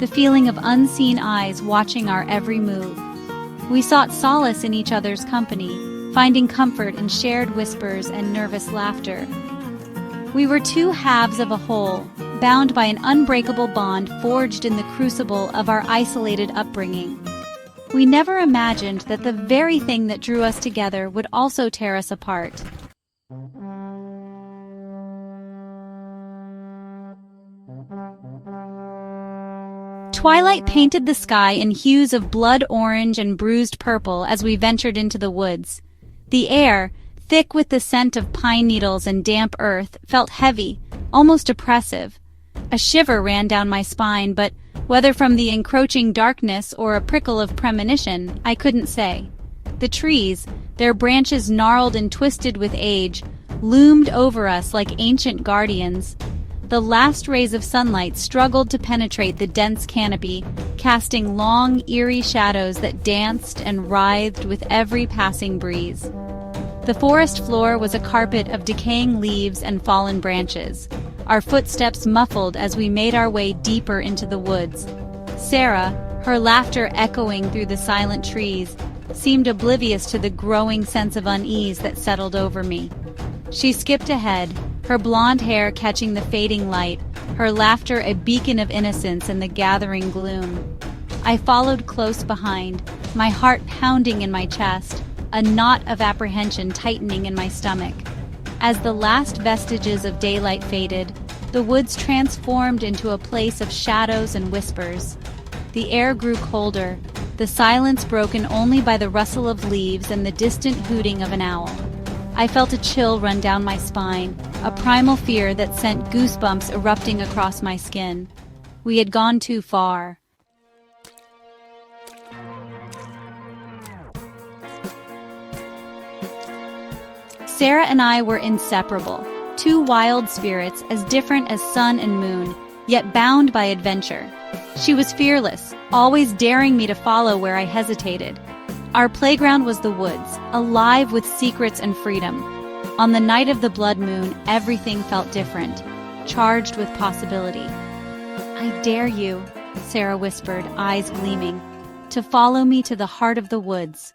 the feeling of unseen eyes watching our every move. We sought solace in each other's company, finding comfort in shared whispers and nervous laughter. We were two halves of a whole, bound by an unbreakable bond forged in the crucible of our isolated upbringing. We never imagined that the very thing that drew us together would also tear us apart. Twilight painted the sky in hues of blood orange and bruised purple as we ventured into the woods. The air, thick with the scent of pine needles and damp earth, felt heavy, almost oppressive. A shiver ran down my spine, but whether from the encroaching darkness or a prickle of premonition, I couldn't say. The trees, their branches gnarled and twisted with age, loomed over us like ancient guardians. The last rays of sunlight struggled to penetrate the dense canopy, casting long, eerie shadows that danced and writhed with every passing breeze. The forest floor was a carpet of decaying leaves and fallen branches, our footsteps muffled as we made our way deeper into the woods. Sarah, her laughter echoing through the silent trees, seemed oblivious to the growing sense of unease that settled over me. She skipped ahead, her blonde hair catching the fading light, her laughter a beacon of innocence in the gathering gloom. I followed close behind, my heart pounding in my chest, a knot of apprehension tightening in my stomach. As the last vestiges of daylight faded, the woods transformed into a place of shadows and whispers. The air grew colder, the silence broken only by the rustle of leaves and the distant hooting of an owl. I felt a chill run down my spine, a primal fear that sent goosebumps erupting across my skin. We had gone too far. Sarah and I were inseparable, two wild spirits as different as sun and moon, yet bound by adventure. She was fearless, always daring me to follow where I hesitated. Our playground was the woods, alive with secrets and freedom. On the night of the blood moon, everything felt different, charged with possibility. "I dare you," Sarah whispered, eyes gleaming, "to follow me to the heart of the woods."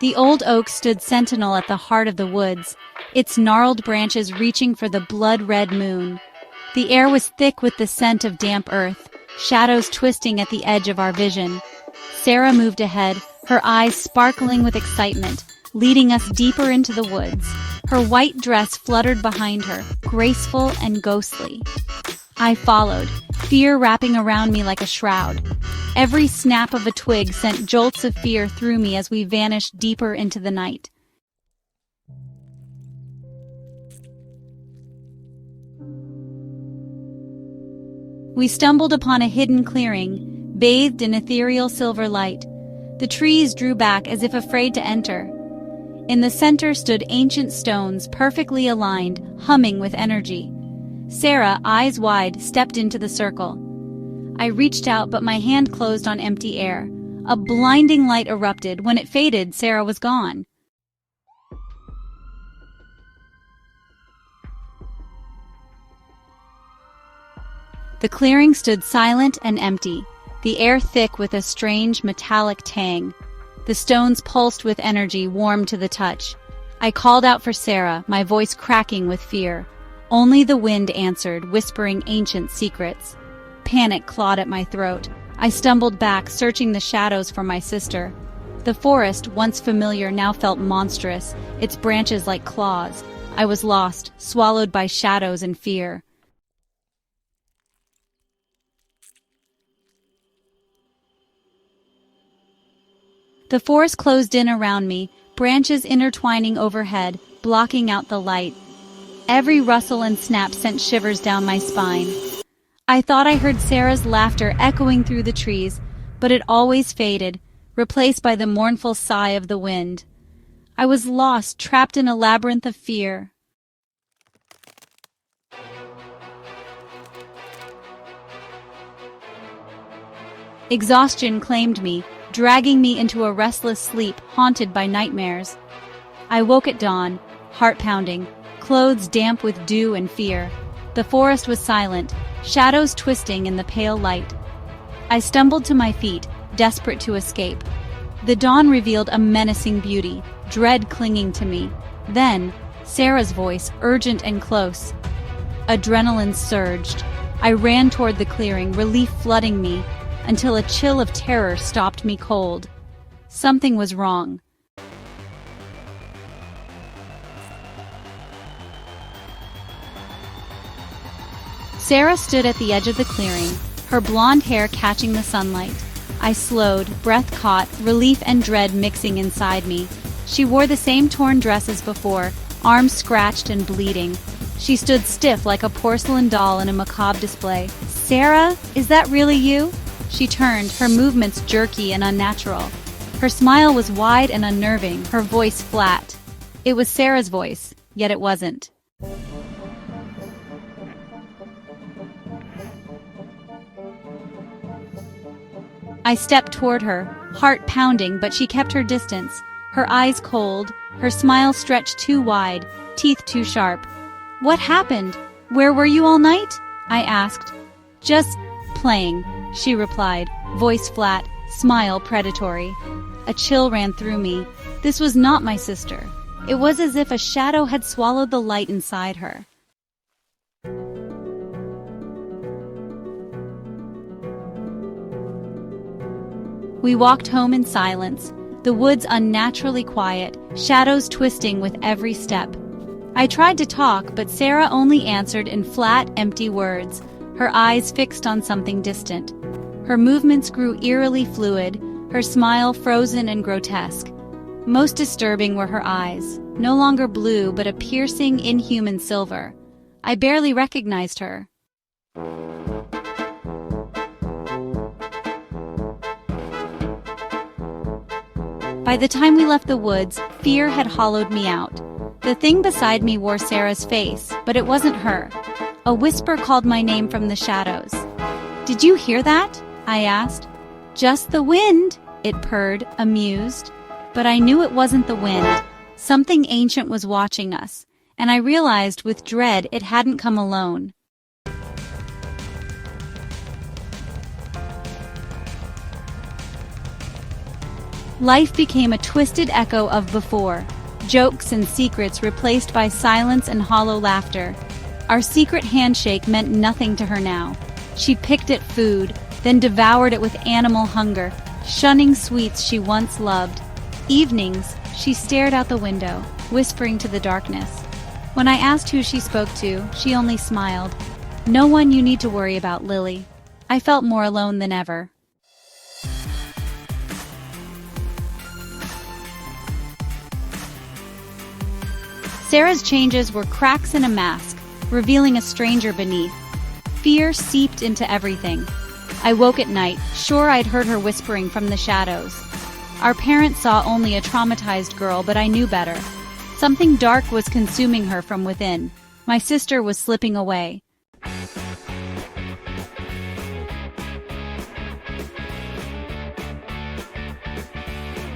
The old oak stood sentinel at the heart of the woods, its gnarled branches reaching for the blood-red moon. The air was thick with the scent of damp earth, shadows twisting at the edge of our vision. Sarah moved ahead, her eyes sparkling with excitement, leading us deeper into the woods. Her white dress fluttered behind her, graceful and ghostly. I followed, fear wrapping around me like a shroud. Every snap of a twig sent jolts of fear through me as we vanished deeper into the night. We stumbled upon a hidden clearing, bathed in ethereal silver light. The trees drew back as if afraid to enter. In the center stood ancient stones, perfectly aligned, humming with energy. Sarah, eyes wide, stepped into the circle. I reached out, but my hand closed on empty air. A blinding light erupted. When it faded, Sarah was gone. The clearing stood silent and empty, the air thick with a strange metallic tang. The stones pulsed with energy, warm to the touch. I called out for Sarah, my voice cracking with fear. Only the wind answered, whispering ancient secrets. Panic clawed at my throat. I stumbled back, searching the shadows for my sister. The forest, once familiar, now felt monstrous, its branches like claws. I was lost, swallowed by shadows and fear. The forest closed in around me, branches intertwining overhead, blocking out the light. Every rustle and snap sent shivers down my spine. I thought I heard Sarah's laughter echoing through the trees, but it always faded, replaced by the mournful sigh of the wind. I was lost, trapped in a labyrinth of fear. Exhaustion claimed me, dragging me into a restless sleep haunted by nightmares. I woke at dawn, heart pounding, clothes damp with dew and fear. The forest was silent, shadows twisting in the pale light. I stumbled to my feet, desperate to escape. The dawn revealed a menacing beauty, dread clinging to me. Then, Sarah's voice, urgent and close. Adrenaline surged. I ran toward the clearing, relief flooding me, until a chill of terror stopped me cold. Something was wrong. Sarah stood at the edge of the clearing, her blonde hair catching the sunlight. I slowed, breath caught, relief and dread mixing inside me. She wore the same torn dress as before, arms scratched and bleeding. She stood stiff like a porcelain doll in a macabre display. "Sarah, is that really you?" She turned, her movements jerky and unnatural. Her smile was wide and unnerving, her voice flat. It was Sarah's voice, yet it wasn't. I stepped toward her, heart pounding, but she kept her distance, her eyes cold, her smile stretched too wide, teeth too sharp. "What happened? Where were you all night?" I asked. "Just playing," she replied, voice flat, smile predatory. A chill ran through me. This was not my sister. It was as if a shadow had swallowed the light inside her. We walked home in silence, the woods unnaturally quiet, shadows twisting with every step. I tried to talk, but Sarah only answered in flat, empty words, her eyes fixed on something distant. Her movements grew eerily fluid, her smile frozen and grotesque. Most disturbing were her eyes, no longer blue but a piercing, inhuman silver. I barely recognized her. By the time we left the woods, fear had hollowed me out. The thing beside me wore Sarah's face, but it wasn't her. A whisper called my name from the shadows. "Did you hear that?" I asked. "Just the wind," it purred, amused. But I knew it wasn't the wind. Something ancient was watching us, and I realized with dread it hadn't come alone. Life became a twisted echo of before. Jokes and secrets replaced by silence and hollow laughter. Our secret handshake meant nothing to her now. She picked at food, then devoured it with animal hunger, shunning sweets she once loved. Evenings, she stared out the window, whispering to the darkness. When I asked who she spoke to, she only smiled. "No one you need to worry about, Lily." I felt more alone than ever. Sarah's changes were cracks in a mask, revealing a stranger beneath. Fear seeped into everything. I woke at night, sure I'd heard her whispering from the shadows. Our parents saw only a traumatized girl, but I knew better. Something dark was consuming her from within. My sister was slipping away.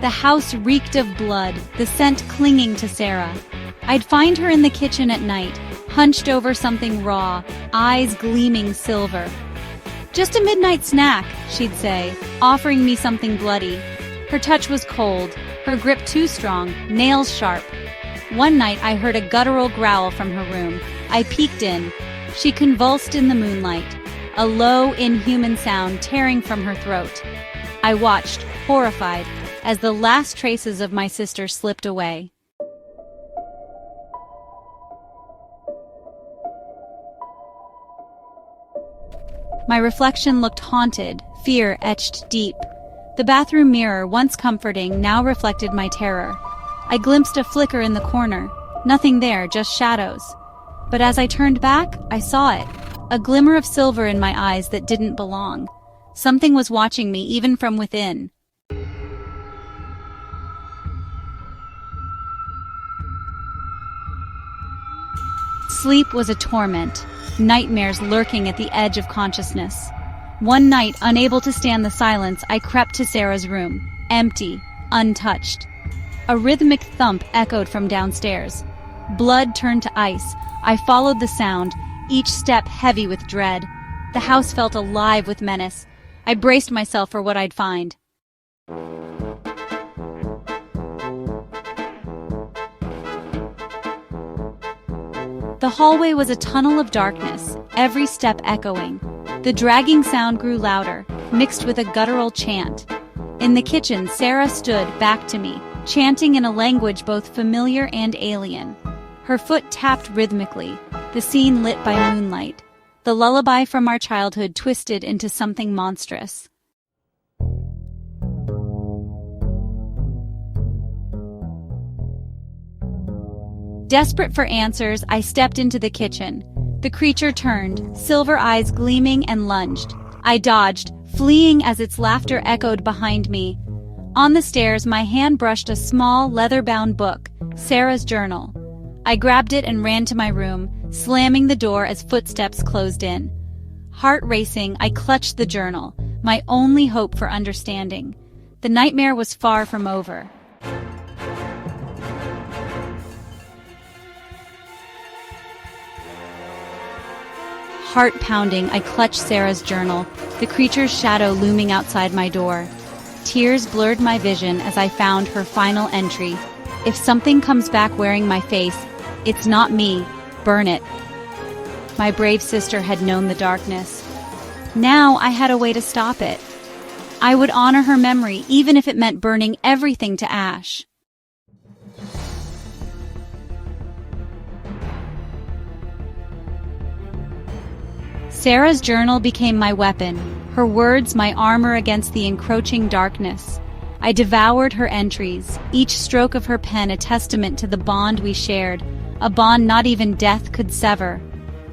The house reeked of blood, the scent clinging to Sarah. I'd find her in the kitchen at night, hunched over something raw, eyes gleaming silver. "Just a midnight snack," she'd say, offering me something bloody. Her touch was cold, her grip too strong, nails sharp. One night I heard a guttural growl from her room. I peeked in. She convulsed in the moonlight, a low, inhuman sound tearing from her throat. I watched, horrified, as the last traces of my sister slipped away. My reflection looked haunted, fear etched deep. The bathroom mirror, once comforting, now reflected my terror. I glimpsed a flicker in the corner. Nothing there, just shadows. But as I turned back, I saw it. A glimmer of silver in my eyes that didn't belong. Something was watching me, even from within. Sleep was a torment. Nightmares lurking at the edge of consciousness. One night, unable to stand the silence, I crept to Sarah's room, empty, untouched. A rhythmic thump echoed from downstairs. Blood turned to ice. I followed the sound, each step heavy with dread. The house felt alive with menace. I braced myself for what I'd find. The hallway was a tunnel of darkness, every step echoing. The dragging sound grew louder, mixed with a guttural chant. In the kitchen, Sarah stood back to me, chanting in a language both familiar and alien. Her foot tapped rhythmically, the scene lit by moonlight. The lullaby from our childhood twisted into something monstrous. Desperate for answers, I stepped into the kitchen. The creature turned, silver eyes gleaming, and lunged. I dodged, fleeing as its laughter echoed behind me. On the stairs, my hand brushed a small, leather-bound book, Sarah's journal. I grabbed it and ran to my room, slamming the door as footsteps closed in. Heart racing, I clutched the journal, my only hope for understanding. The nightmare was far from over. Heart pounding, I clutched Sarah's journal, the creature's shadow looming outside my door. Tears blurred my vision as I found her final entry. If something comes back wearing my face, it's not me. Burn it. My brave sister had known the darkness. Now I had a way to stop it. I would honor her memory, even if it meant burning everything to ash. Sarah's journal became my weapon, her words my armor against the encroaching darkness. I devoured her entries, each stroke of her pen a testament to the bond we shared, a bond not even death could sever.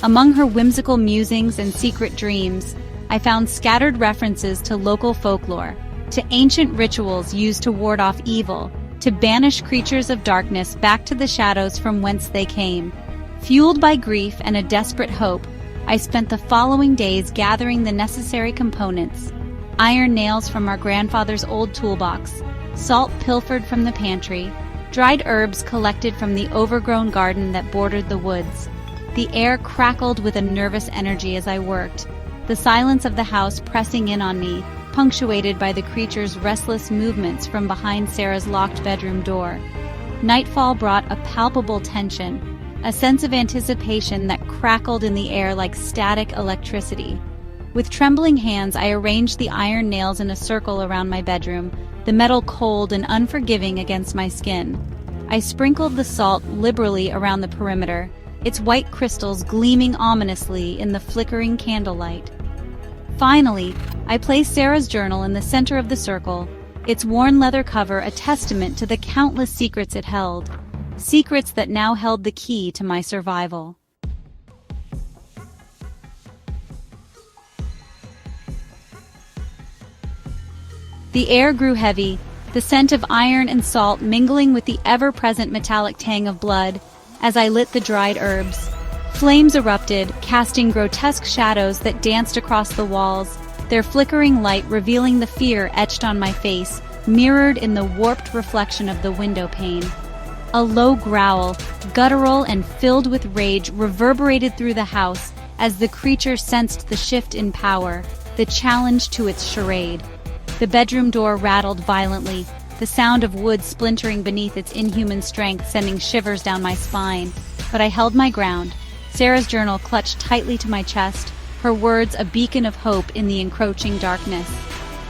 Among her whimsical musings and secret dreams, I found scattered references to local folklore, to ancient rituals used to ward off evil, to banish creatures of darkness back to the shadows from whence they came. Fueled by grief and a desperate hope, I spent the following days gathering the necessary components: iron nails from our grandfather's old toolbox, salt pilfered from the pantry, dried herbs collected from the overgrown garden that bordered the woods. The air crackled with a nervous energy as I worked, the silence of the house pressing in on me, punctuated by the creature's restless movements from behind Sarah's locked bedroom door. Nightfall brought a palpable tension, a sense of anticipation that crackled in the air like static electricity. With trembling hands, I arranged the iron nails in a circle around my bedroom, the metal cold and unforgiving against my skin. I sprinkled the salt liberally around the perimeter, its white crystals gleaming ominously in the flickering candlelight. Finally, I placed Sarah's journal in the center of the circle, its worn leather cover a testament to the countless secrets it held. Secrets that now held the key to my survival. The air grew heavy, the scent of iron and salt mingling with the ever-present metallic tang of blood as I lit the dried herbs. Flames erupted, casting grotesque shadows that danced across the walls, their flickering light revealing the fear etched on my face, mirrored in the warped reflection of the window pane. A low growl, guttural and filled with rage, reverberated through the house as the creature sensed the shift in power, the challenge to its charade. The bedroom door rattled violently, the sound of wood splintering beneath its inhuman strength sending shivers down my spine. But I held my ground, Sarah's journal clutched tightly to my chest, her words a beacon of hope in the encroaching darkness.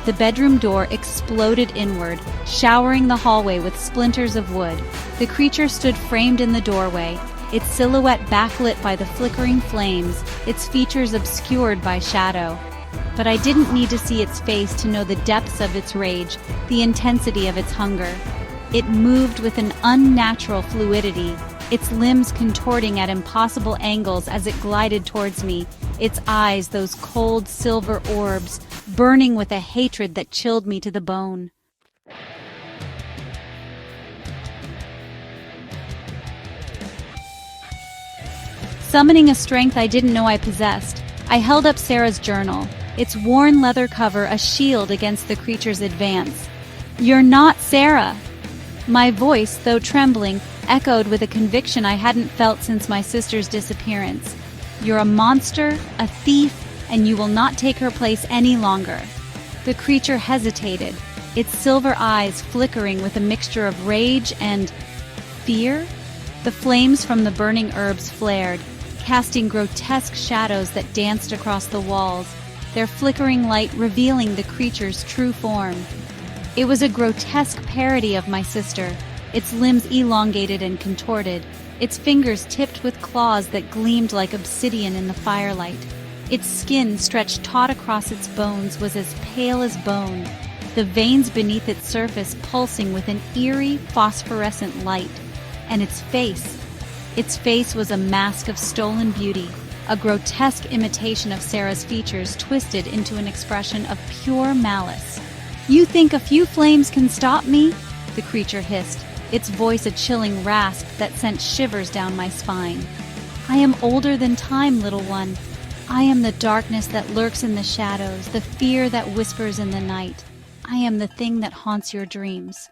The bedroom door exploded inward, showering the hallway with splinters of wood. The creature stood framed in the doorway, its silhouette backlit by the flickering flames, its features obscured by shadow. But I didn't need to see its face to know the depths of its rage, the intensity of its hunger. It moved with an unnatural fluidity, its limbs contorting at impossible angles as it glided towards me, its eyes, those cold silver orbs, burning with a hatred that chilled me to the bone. Summoning a strength I didn't know I possessed, I held up Sarah's journal, its worn leather cover a shield against the creature's advance. "You're not Sarah!" My voice, though trembling, echoed with a conviction I hadn't felt since my sister's disappearance. You're a monster, a thief, and you will not take her place any longer. The creature hesitated, its silver eyes flickering with a mixture of rage and fear. The flames from the burning herbs flared, casting grotesque shadows that danced across the walls, their flickering light revealing the creature's true form. It was a grotesque parody of my sister, its limbs elongated and contorted, its fingers tipped with claws that gleamed like obsidian in the firelight. Its skin, stretched taut across its bones, was as pale as bone, the veins beneath its surface pulsing with an eerie, phosphorescent light. And its face was a mask of stolen beauty, a grotesque imitation of Sarah's features twisted into an expression of pure malice. "You think a few flames can stop me?" the creature hissed, its voice a chilling rasp that sent shivers down my spine. "I am older than time, little one. I am the darkness that lurks in the shadows, the fear that whispers in the night. I am the thing that haunts your dreams."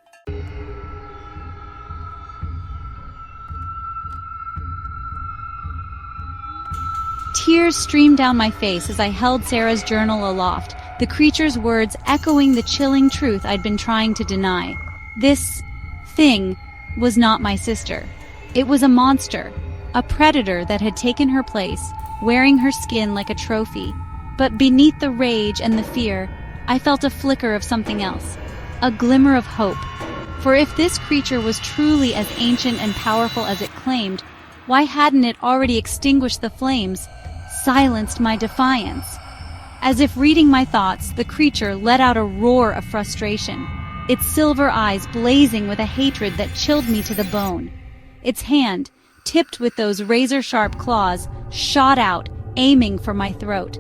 Tears streamed down my face as I held Sarah's journal aloft, the creature's words echoing the chilling truth I'd been trying to deny. This thing was not my sister. It was a monster, a predator that had taken her place, wearing her skin like a trophy. But beneath the rage and the fear, I felt a flicker of something else, a glimmer of hope. For if this creature was truly as ancient and powerful as it claimed, why hadn't it already extinguished the flames, silenced my defiance? As if reading my thoughts, the creature let out a roar of frustration, its silver eyes blazing with a hatred that chilled me to the bone. Its hand, tipped with those razor-sharp claws, shot out, aiming for my throat.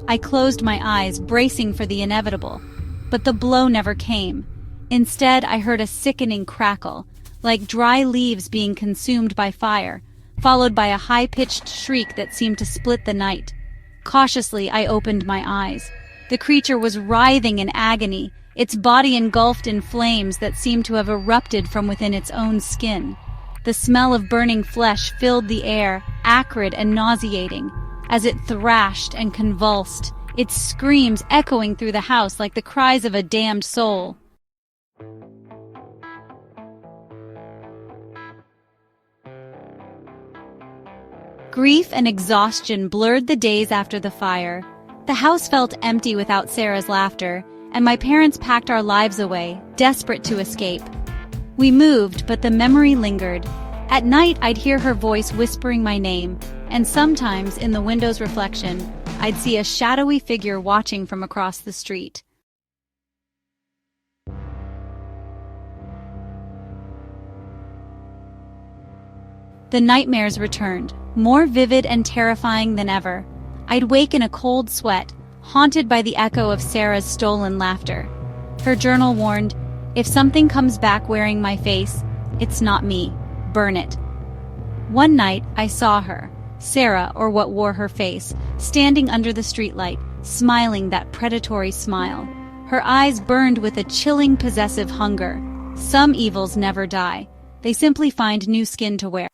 I closed my eyes, bracing for the inevitable, but the blow never came. Instead, I heard a sickening crackle, like dry leaves being consumed by fire, followed by a high-pitched shriek that seemed to split the night. Cautiously, I opened my eyes. The creature was writhing in agony, its body engulfed in flames that seemed to have erupted from within its own skin. The smell of burning flesh filled the air, acrid and nauseating, as it thrashed and convulsed, its screams echoing through the house like the cries of a damned soul. Grief and exhaustion blurred the days after the fire. The house felt empty without Sarah's laughter, and my parents packed our lives away, desperate to escape. We moved, but the memory lingered. At night, I'd hear her voice whispering my name, and sometimes, in the window's reflection, I'd see a shadowy figure watching from across the street. The nightmares returned, more vivid and terrifying than ever. I'd wake in a cold sweat, haunted by the echo of Sarah's stolen laughter. Her journal warned, "If something comes back wearing my face, it's not me. Burn it." One night, I saw her, Sarah, or what wore her face, standing under the streetlight, smiling that predatory smile. Her eyes burned with a chilling, possessive hunger. Some evils never die. They simply find new skin to wear.